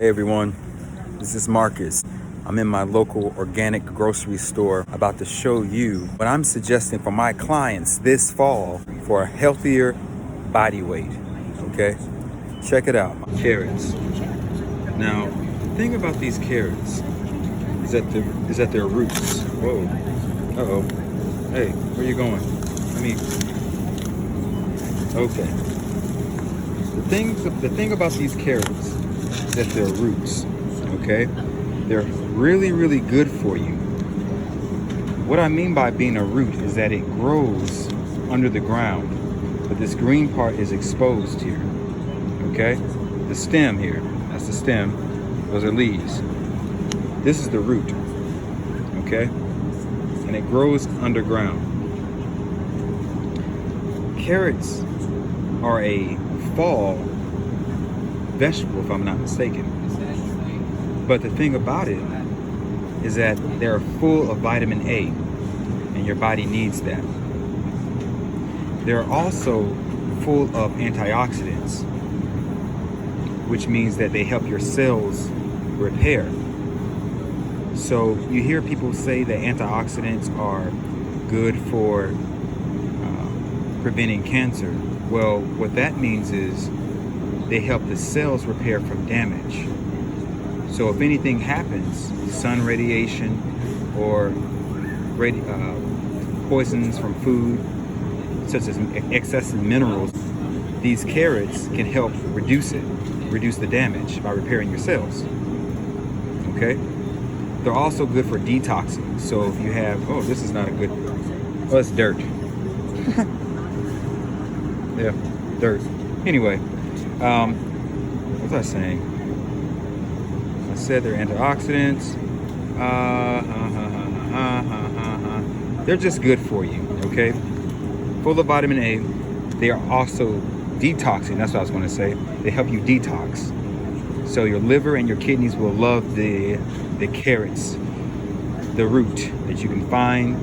Hey everyone, this is Marcus. I'm in my local organic grocery store about to show you what I'm suggesting for my clients this fall for a healthier body weight. Okay, check it out. Carrots. Now, the thing about these carrots is that they're roots. Whoa. Uh-oh. Hey, where you going? Okay. The thing about these carrots is that they're roots. Okay? They're really, really good for you. What I mean by being a root is that it grows under the ground, but this green part is exposed here. Okay? The stem here, that's the stem. Those are leaves. This is the root. Okay? And it grows underground. Carrots are a fall vegetable, if I'm not mistaken. But the thing about it is that they're full of vitamin A, and your body needs that. They're also full of antioxidants, which means that they help your cells repair. So you hear people say that antioxidants are good for preventing cancer. Well, what that means is they help the cells repair from damage. So if anything happens, sun radiation or poisons from food, such as excessive minerals, these carrots can help reduce the damage by repairing your cells. Okay? They're also good for detoxing. So if you have, this is not a good, it's dirt. Yeah, dirt. Anyway, what was I saying? I said they're antioxidants. They're just good for you, okay? Full of vitamin A. They are also detoxing. That's what I was going to say. They help you detox. So your liver and your kidneys will love the carrots, the root that you can find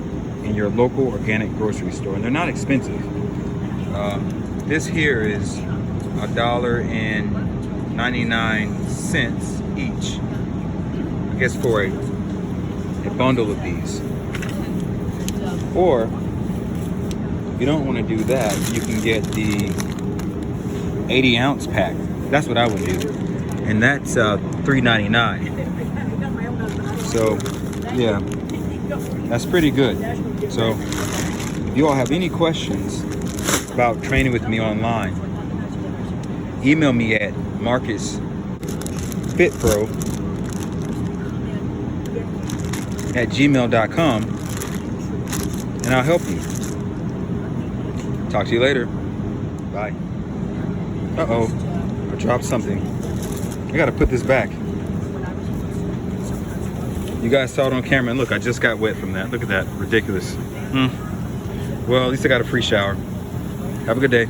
in your local organic grocery store. And they're not expensive. This here is $1.99 each. I guess for a bundle of these. Or if you don't want to do that, you can get the 80-ounce pack. That's what I would do, and that's $3.99. So yeah, that's pretty good. So if you all have any questions about training with me online, email me at marcusfitpro@gmail.com and I'll help you. Talk to you later. Bye. Uh-oh, I dropped something. I gotta put this back. You guys saw it on camera, and look, I just got wet from that. Look at that, ridiculous. Well, at least I got a free shower. Have a good day.